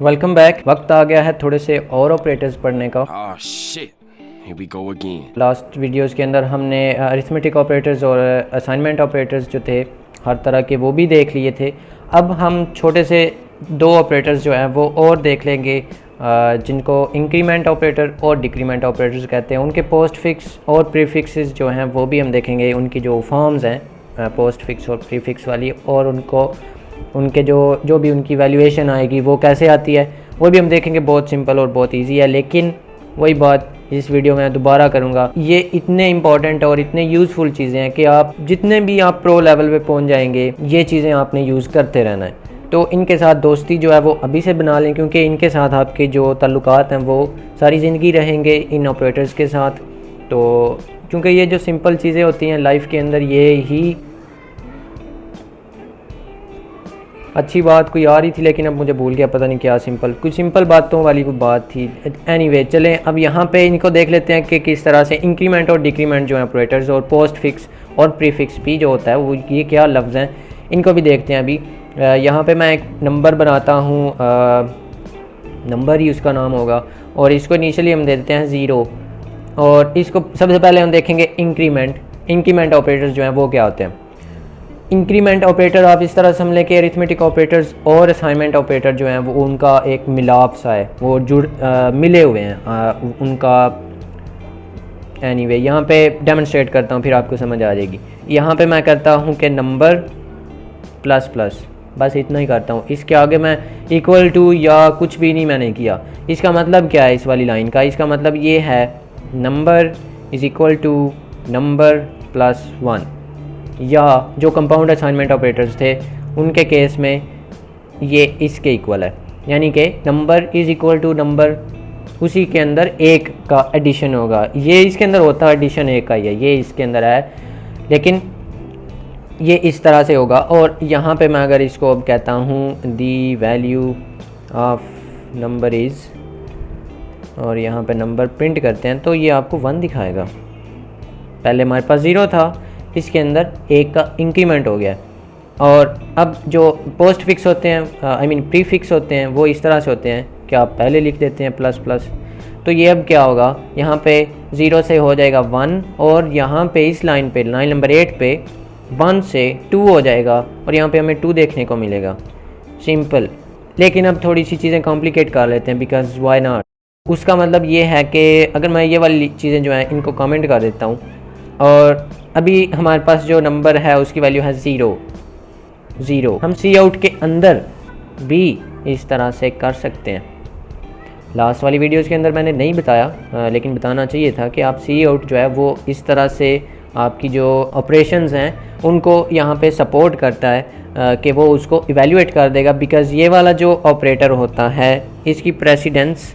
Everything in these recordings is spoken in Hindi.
Welcome back. वक्त आ गया है थोड़े से और ऑपरेटर्स पढ़ने का। Oh shit. Here we go again. Last videos के अंदर हमने अरिथमेटिक ऑपरेटर्स और असाइनमेंट ऑपरेटर्स जो थे हर तरह के वो भी देख लिए थे। अब हम छोटे से दो ऑपरेटर्स जो हैं वो और देख लेंगे जिनको इंक्रीमेंट ऑपरेटर और डिक्रीमेंट ऑपरेटर्स कहते हैं। उनके पोस्ट फिक्स और प्रीफिक्सेस जो हैं वो भी हम देखेंगे, उनकी जो फॉर्म्स हैं पोस्ट फिक्स और प्रीफिक्स वाली, और उनके जो भी उनकी वैल्यूएशन आएगी वो कैसे आती है वो भी हम देखेंगे। बहुत सिंपल और बहुत इजी है, लेकिन वही बात इस वीडियो में दोबारा करूँगा। ये इतने इंपॉर्टेंट और इतने यूज़फुल चीज़ें हैं कि आप जितने भी आप प्रो लेवल पे पहुंच जाएंगे ये चीज़ें आपने यूज़ करते रहना है। तो इनके साथ दोस्ती जो है वो अभी से बना लें, क्योंकि इनके साथ आपके जो ताल्लुकात हैं वो सारी ज़िंदगी रहेंगे इन ऑपरेटर्स के साथ। तो क्योंकि ये जो सिंपल चीज़ें होती हैं लाइफ के अंदर, ये ही अच्छी बात कोई आ रही थी लेकिन अब मुझे भूल गया, पता नहीं क्या कुछ सिंपल बातों वाली कोई बात थी। एनीवे चलें अब यहाँ पे इनको देख लेते हैं कि किस तरह से इंक्रीमेंट और डिक्रीमेंट जो है ऑपरेटर्स और पोस्ट फिक्स और प्रीफिक्स भी जो होता है वो ये क्या लफ्ज़ हैं इनको भी देखते हैं। अभी यहाँ पे मैं एक नंबर बनाता हूँ, नंबर ही उसका नाम होगा, और इसको इनिशियली हम दे देते हैं 0। और इसको सबसे पहले हम देखेंगे इंक्रीमेंट ऑपरेटर्स जो हैं वो क्या होते हैं। इंक्रीमेंट ऑपरेटर आप इस तरह समझ लें कि अरिथमेटिक ऑपरेटर्स और असाइनमेंट ऑपरेटर जो हैं वो उनका एक मिलाप सा है, वो मिले हुए हैं उनका। एनीवे यहाँ पे डेमोन्स्ट्रेट करता हूँ फिर आपको समझ आ जाएगी। यहाँ पे मैं करता हूँ कि नंबर प्लस प्लस, बस इतना ही करता हूँ। इसके आगे मैं इक्वल टू या कुछ भी नहीं मैंने किया। इसका मतलब क्या है इस वाली लाइन का? इसका मतलब ये है number is equal to number plus 1, या जो कंपाउंड असाइनमेंट ऑपरेटर्स थे उनके केस में ये इसके इक्वल है, यानी कि number is equal to number, उसी के अंदर एक का एडिशन होगा। ये इसके अंदर होता है एडिशन एक का ही है, ये इसके अंदर है, लेकिन ये इस तरह से होगा। और यहाँ पे मैं अगर इसको अब कहता हूँ दी वैल्यू ऑफ नंबर इज़, और यहाँ पे नंबर प्रिंट करते हैं तो ये आपको 1 दिखाएगा। पहले हमारे पास 0 था, इसके अंदर एक का इंक्रीमेंट हो गया। और अब जो पोस्ट फिक्स होते हैं प्री फिक्स होते हैं वो इस तरह से होते हैं कि आप पहले लिख देते हैं प्लस प्लस। तो ये अब क्या होगा, यहाँ पे 0 से हो जाएगा 1, और यहाँ पे इस लाइन नंबर 8 पे 1 से 2 हो जाएगा, और यहाँ पे हमें 2 देखने को मिलेगा। सिंपल। लेकिन अब थोड़ी सी चीज़ें कॉम्प्लिकेट कर लेते हैं, बिकॉज वाई नॉट। उसका मतलब ये है कि अगर मैं ये वाली चीज़ें जो हैं इनको कमेंट कर देता हूँ, और अभी हमारे पास जो नंबर है उसकी वैल्यू है 0। हम सी आउट के अंदर भी इस तरह से कर सकते हैं। लास्ट वाली वीडियोस के अंदर मैंने नहीं बताया, लेकिन बताना चाहिए था कि आप सी आउट जो है वो इस तरह से आपकी जो ऑपरेशंस हैं उनको यहाँ पे सपोर्ट करता है कि वो उसको इवैल्यूएट कर देगा, बिकॉज़ ये वाला जो ऑपरेटर होता है इसकी प्रेसिडेंस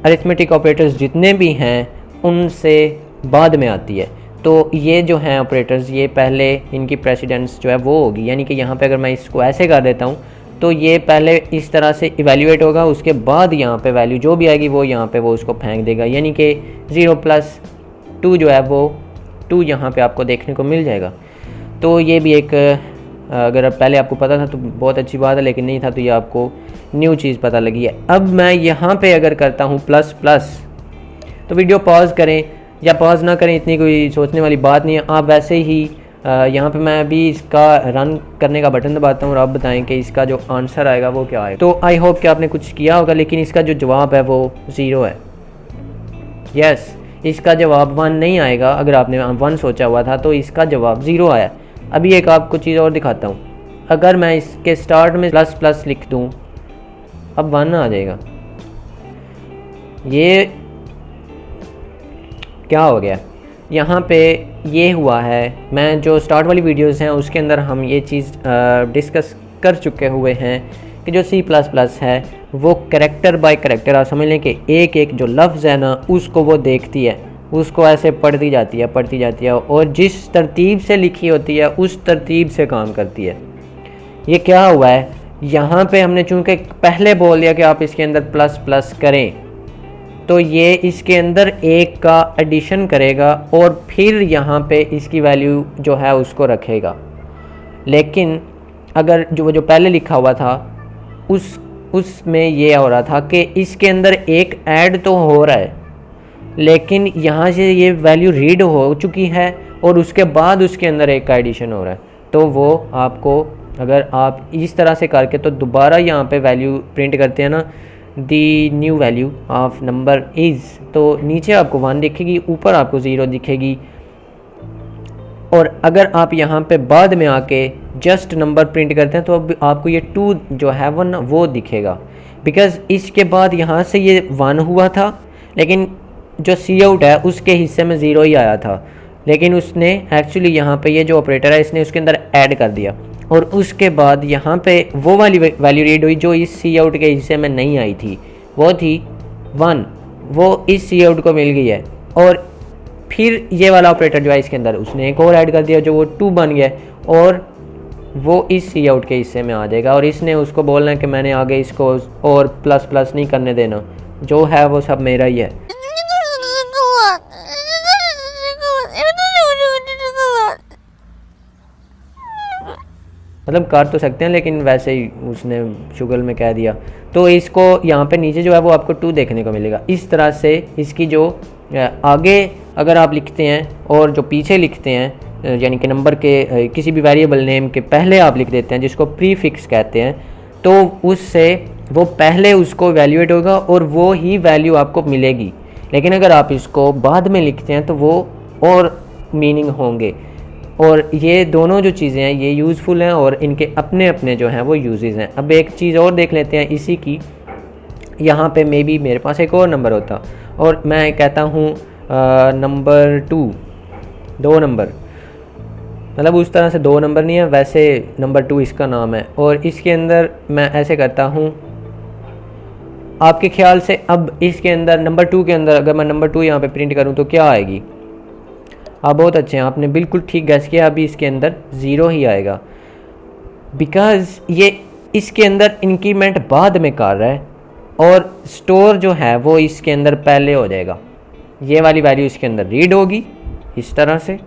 अरिथमेटिक ऑपरेटर्स जितने भी हैं उनसे बाद में आती है। तो ये जो हैं ऑपरेटर्स, ये पहले इनकी प्रेसिडेंस जो है वो होगी, यानी कि यहाँ पे अगर मैं इसको ऐसे कर देता हूँ तो ये पहले इस तरह से इवैल्यूएट होगा, उसके बाद यहाँ पे वैल्यू जो भी आएगी वो यहाँ पे वो उसको फेंक देगा, यानी कि 0 + 2 जो है वो 2 यहाँ पे आपको देखने को मिल जाएगा। तो ये भी एक अगर पहले आपको पता था तो बहुत अच्छी बात है, लेकिन नहीं था तो ये आपको न्यू चीज़ पता लगी है। अब मैं यहाँ पे अगर करता हूँ प्लस प्लस, तो वीडियो पॉज करें या पॉज ना करें इतनी कोई सोचने वाली बात नहीं है। आप वैसे ही यहाँ पे मैं अभी इसका रन करने का बटन दबाता हूँ और आप बताएं कि इसका जो आंसर आएगा वो क्या आएगा। तो आई होप कि आपने कुछ किया होगा, लेकिन इसका जो जवाब है वो 0 है। यस, इसका जवाब 1 नहीं आएगा। अगर आपने 1 सोचा हुआ था तो इसका जवाब 0 आया। अभी एक आपको चीज़ और दिखाता हूँ। अगर मैं इसके स्टार्ट में प्लस प्लस लिख दूँ, अब 1 आ जाएगा। ये क्या हो गया यहाँ पे? ये हुआ है, मैं जो स्टार्ट वाली वीडियोस हैं उसके अंदर हम ये चीज़ डिस्कस कर चुके हुए हैं कि जो C++ है वो कैरेक्टर बाय कैरेक्टर, आप समझ लें कि एक एक जो लफ्ज़ है ना उसको वो देखती है, उसको ऐसे पढ़ती जाती है और जिस तरतीब से लिखी होती है उस तरतीब से काम करती है। ये क्या हुआ है, यहाँ पे हमने चूँकि पहले बोल दिया कि आप इसके अंदर प्लस प्लस करें, तो ये इसके अंदर एक का एडिशन करेगा और फिर यहाँ पे इसकी वैल्यू जो है उसको रखेगा। लेकिन अगर जो पहले लिखा हुआ था उसमें ये हो रहा था कि इसके अंदर एक ऐड तो हो रहा है, लेकिन यहाँ से ये वैल्यू रीड हो चुकी है और उसके बाद उसके अंदर एक का एडिशन हो रहा है। तो वो आपको, अगर आप इस तरह से करके तो दोबारा यहाँ पे वैल्यू प्रिंट करते हैं ना, दी new value of number is, तो नीचे आपको 1 दिखेगी, ऊपर आपको 0 दिखेगी। और अगर आप यहाँ पे बाद में आके जस्ट नंबर प्रिंट करते हैं तो अब आपको ये 2 जो है वो दिखेगा, बिकॉज़ इसके बाद यहाँ से ये 1 हुआ था, लेकिन जो सी आउट है उसके हिस्से में 0 ही आया था, लेकिन उसने एक्चुअली यहाँ पे ये जो ऑपरेटर है इसने उसके अंदर ऐड कर दिया, और उसके बाद यहाँ पे वो वाली वैल्यू रीड हुई जो इस सी आउट के हिस्से में नहीं आई थी, वो थी 1, वो इस सी आउट को मिल गई है। और फिर ये वाला ऑपरेटर जो है इसके अंदर उसने एक और ऐड कर दिया जो वो 2 बन गया, और वो इस सी आउट के हिस्से में आ जाएगा, और इसने उसको बोलना है कि मैंने आगे इसको और प्लस प्लस नहीं करने देना, जो है वो सब मेरा ही है। मतलब कर तो सकते हैं, लेकिन वैसे ही उसने शुगल में कह दिया। तो इसको यहाँ पे नीचे जो है वो आपको 2 देखने को मिलेगा। इस तरह से इसकी जो आगे अगर आप लिखते हैं और जो पीछे लिखते हैं, यानी कि नंबर के किसी भी वेरिएबल नेम के पहले आप लिख देते हैं जिसको प्रीफिक्स कहते हैं, तो उससे वो पहले उसको वैल्यूएट होगा और वो ही वैल्यू आपको मिलेगी। लेकिन अगर आप इसको बाद में लिखते हैं तो वो और मीनिंग होंगे। और ये दोनों जो चीज़ें हैं ये यूज़फुल हैं और इनके अपने अपने जो हैं वो यूजेस हैं। अब एक चीज़ और देख लेते हैं इसी की। यहाँ पे मे बी मेरे पास एक और नंबर होता और मैं कहता हूँ नंबर 2 नंबर, मतलब उस तरह से 2 नंबर नहीं है, वैसे नंबर 2 इसका नाम है। और इसके अंदर मैं ऐसे करता हूँ, आपके ख्याल से अब इसके अंदर नंबर 2 के अंदर अगर मैं नंबर 2 यहाँ पे प्रिंट करूँ तो क्या आएगी? आप बहुत अच्छे हैं, आपने बिल्कुल ठीक गैस किया। अभी इसके अंदर 0 ही आएगा, बिकॉज़ ये इसके अंदर इंक्रीमेंट बाद में कर रहा है और स्टोर जो है वो इसके अंदर पहले हो जाएगा। ये वाली वैल्यू इसके अंदर रीड होगी इस तरह से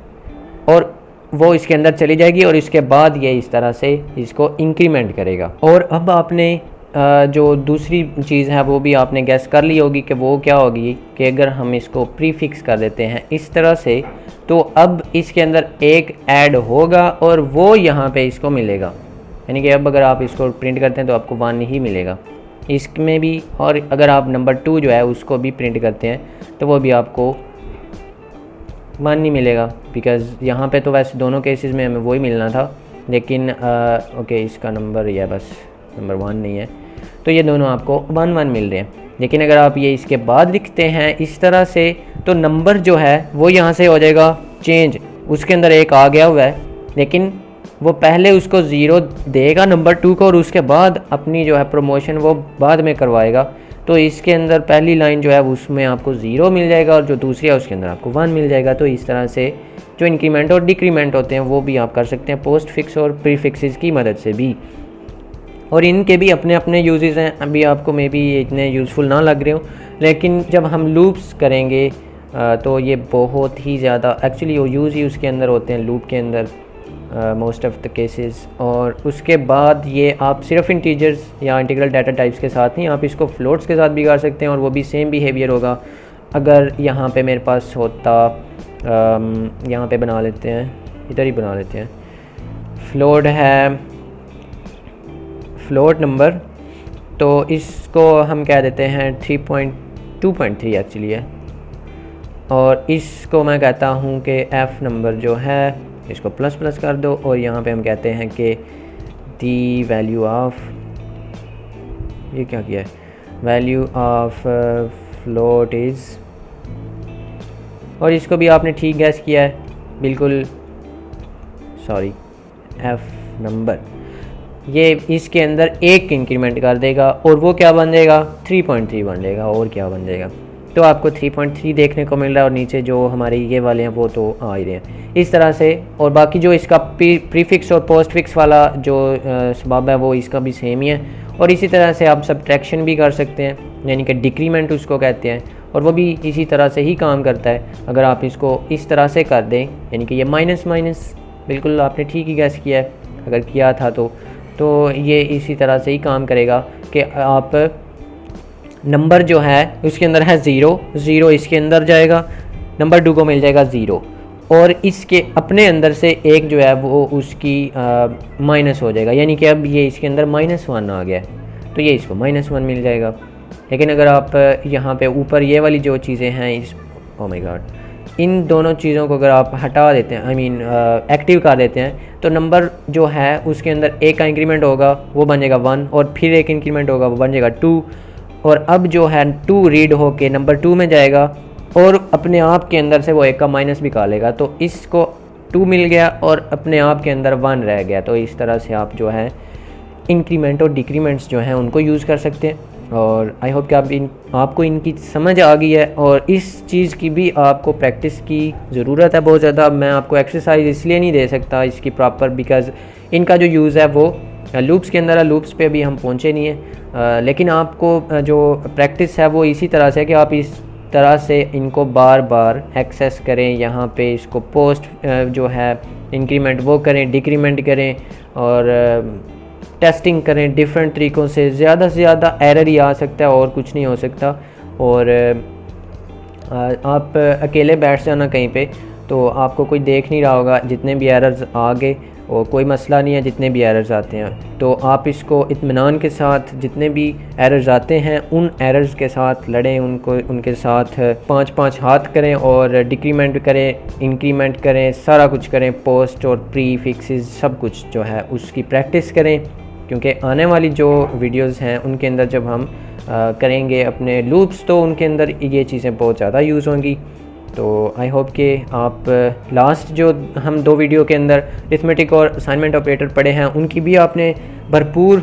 और वो इसके अंदर चली जाएगी और इसके बाद ये इस तरह से इसको इंक्रीमेंट करेगा। और अब आपने जो दूसरी चीज़ है वो भी आपने गैस कर ली होगी कि वो क्या होगी, कि अगर हम इसको प्रीफिक्स कर देते हैं इस तरह से, तो अब इसके अंदर एक ऐड होगा और वो यहाँ पे इसको मिलेगा। यानी कि अब अगर आप इसको प्रिंट करते हैं तो आपको 1 ही मिलेगा इसमें भी। और अगर आप नंबर 2 जो है उसको भी प्रिंट करते हैं तो वो भी आपको 1 नहीं मिलेगा, बिकॉज़ यहाँ पे तो वैसे दोनों केसेस में हमें वही मिलना था, लेकिन ओके इसका नंबर ये बस नंबर 1 नहीं है, तो ये दोनों आपको 1 मिल रहे हैं। लेकिन अगर आप ये इसके बाद लिखते हैं इस तरह से तो नंबर जो है वो यहाँ से हो जाएगा चेंज, उसके अंदर एक आ गया हुआ है, लेकिन वो पहले उसको 0 देगा नंबर 2 को और उसके बाद अपनी जो है प्रमोशन वो बाद में करवाएगा। तो इसके अंदर पहली लाइन जो है उसमें आपको 0 मिल जाएगा और जो दूसरी है उसके अंदर आपको 1 मिल जाएगा। तो इस तरह से जो इंक्रीमेंट और डिक्रीमेंट होते हैं वो भी आप कर सकते हैं पोस्ट फिक्स और प्रीफिक्सेस की मदद से भी, और इनके भी अपने अपने यूजेस हैं। अभी आपको मे बी इतने यूज़फुल ना लग रहे हो, लेकिन जब हम लूप्स करेंगे तो ये बहुत ही ज़्यादा एक्चुअली वो यूज़ ही उसके अंदर होते हैं, लूप के अंदर मोस्ट ऑफ द केसेस। और उसके बाद ये आप सिर्फ इंटीजर्स या इंटीग्रल डाटा टाइप्स के साथ नहीं, आप इसको फ्लोट्स के साथ भी कर सकते हैं और वो भी सेम बिहेवियर होगा। अगर यहाँ पे मेरे पास होता, यहाँ पे बना लेते हैं, इधर ही बना लेते हैं, फ्लोट है फ्लोट नंबर, तो इसको हम कह देते हैं 3.2.3 एक्चुअली है, और इसको मैं कहता हूँ कि एफ़ नंबर जो है इसको प्लस प्लस कर दो, और यहाँ पे हम कहते हैं कि दी वैल्यू ऑफ, ये क्या किया है, वैल्यू ऑफ फ्लोट इज़, और इसको भी आपने ठीक गैस किया है बिल्कुल, सॉरी एफ़ नंबर, ये इसके अंदर एक इंक्रीमेंट कर देगा और वो क्या बन जाएगा 3.3 बन जाएगा, और क्या बन जाएगा। तो आपको 3.3 देखने को मिल रहा है और नीचे जो हमारे ये वाले हैं वो तो आ ही रहे हैं इस तरह से। और बाकी जो इसका प्रीफिक्स और पोस्ट फिक्स वाला जो सबब है वो इसका भी सेम ही है। और इसी तरह से आप सब्ट्रैक्शन भी कर सकते हैं, यानी कि डिक्रीमेंट उसको कहते हैं, और वो भी इसी तरह से ही काम करता है। अगर आप इसको इस तरह से कर दें, यानी कि ये माइनस माइनस, बिल्कुल आपने ठीक ही गैस किया है अगर किया था तो ये इसी तरह से ही काम करेगा। कि आप नंबर जो है उसके अंदर है ज़ीरो इसके अंदर जाएगा, नंबर 2 को मिल जाएगा 0 और इसके अपने अंदर से एक जो है वो उसकी माइनस हो जाएगा, यानी कि अब ये इसके अंदर -1 आ गया तो ये इसको -1 मिल जाएगा। लेकिन अगर आप यहाँ पे ऊपर ये वाली जो चीज़ें हैं इस ओ माय गॉड, इन दोनों चीज़ों को अगर आप हटा देते हैं एक्टिव कर देते हैं तो नंबर जो है उसके अंदर एक का इंक्रीमेंट होगा वो बन जाएगा 1 और फिर एक इंक्रीमेंट होगा वो बन जाएगा 2 और अब जो है 2 रीड होके नंबर 2 में जाएगा और अपने आप के अंदर से वो एक का माइनस भी निकालेगा तो इसको 2 मिल गया और अपने आप के अंदर 1 रह गया। तो इस तरह से आप जो है इंक्रीमेंट और डिक्रीमेंट्स जो हैं उनको यूज़ कर सकते हैं और आई होप कि आपको इनकी समझ आ गई है और इस चीज़ की भी आपको प्रैक्टिस की ज़रूरत है बहुत ज़्यादा। मैं आपको एक्सरसाइज इसलिए नहीं दे सकता इसकी प्रॉपर बिकॉज़ इनका जो यूज़ है वो लूप्स के अंदर है, लूप्स पे अभी हम पहुँचे नहीं हैं, लेकिन आपको जो प्रैक्टिस है वो इसी तरह से कि आप इस तरह से इनको बार बार एक्सेस करें, यहाँ पे इसको पोस्ट जो है इंक्रीमेंट वो करें, डिक्रीमेंट करें और टेस्टिंग करें डिफरेंट तरीक़ों से ज़्यादा एरर ही आ सकता है और कुछ नहीं हो सकता। और आप अकेले बैठ जाना कहीं पे तो आपको कोई देख नहीं रहा होगा, जितने भी एरर्स आ गए और कोई मसला नहीं है जितने भी एरर्स आते हैं, तो आप इसको इत्मीनान के साथ जितने भी एरर्स आते हैं उन एरर्स के साथ लड़ें, उनके साथ 5-5 हाथ करें और डिक्रीमेंट करें, इंक्रीमेंट करें, सारा कुछ करें, पोस्ट और प्री फिक्सेस सब कुछ जो है उसकी प्रैक्टिस करें क्योंकि आने वाली जो वीडियोस हैं उनके अंदर जब हम करेंगे अपने लूप्स तो उनके अंदर ये चीज़ें बहुत ज़्यादा यूज़ होंगी। तो आई होप कि आप लास्ट जो हम 2 वीडियो के अंदर अरिथमेटिक और असाइनमेंट ऑपरेटर पढ़े हैं उनकी भी आपने भरपूर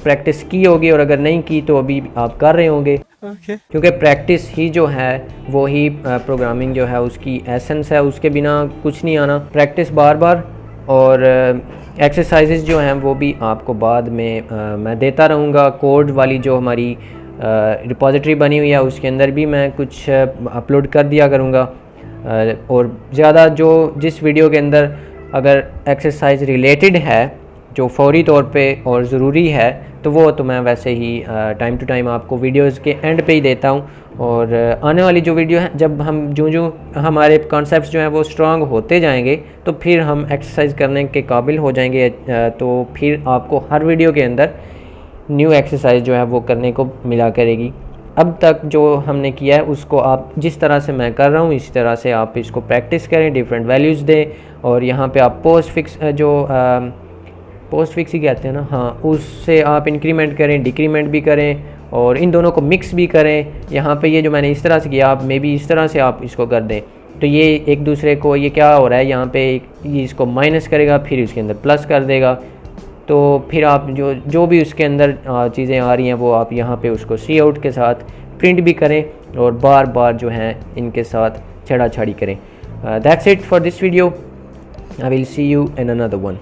प्रैक्टिस की होगी और अगर नहीं की तो अभी आप कर रहे होंगे क्योंकि प्रैक्टिस ही जो है वो ही प्रोग्रामिंग जो है उसकी एसेंस है, उसके बिना कुछ नहीं आना। प्रैक्टिस बार बार और एक्सरसाइजेज जो हैं वो भी आपको बाद में मैं देता रहूँगा। कोड वाली जो हमारी रिपॉजिटरी बनी हुई है उसके अंदर भी मैं कुछ अपलोड कर दिया करूँगा और ज़्यादा जो जिस वीडियो के अंदर अगर एक्सरसाइज रिलेटेड है जो फौरी तौर पे और ज़रूरी है तो वो तो मैं वैसे ही टाइम टू टाइम आपको वीडियोस के एंड पे ही देता हूँ। और आने वाली जो वीडियो है जब हम जो हमारे कॉन्सेप्ट्स जो हैं वो स्ट्रांग होते जाएंगे तो फिर हम एक्सरसाइज करने के काबिल हो जाएंगे, तो फिर आपको हर वीडियो के अंदर न्यू एक्सरसाइज जो है वो करने को मिला करेगी। अब तक जो हमने किया है उसको आप जिस तरह से मैं कर रहा हूँ इसी तरह से आप इसको प्रैक्टिस करें, डिफरेंट वैल्यूज़ दें और यहाँ पे आप पोस्ट फिक्स ही कहते हैं ना, हाँ, उससे आप इंक्रीमेंट करें, डिक्रीमेंट भी करें और इन दोनों को मिक्स भी करें। यहाँ पे ये जो मैंने इस तरह से किया आप मे बी इस तरह से आप इसको कर दें तो ये एक दूसरे को, ये क्या हो रहा है यहाँ पे, ये इसको माइनस करेगा फिर इसके अंदर प्लस कर देगा, तो फिर आप जो भी उसके अंदर चीज़ें आ रही हैं वो आप यहाँ पे उसको सी आउट के साथ प्रिंट भी करें और बार बार जो हैं इनके साथ छेड़ा छाड़ी करें। That's it for this video, I will see you in another one.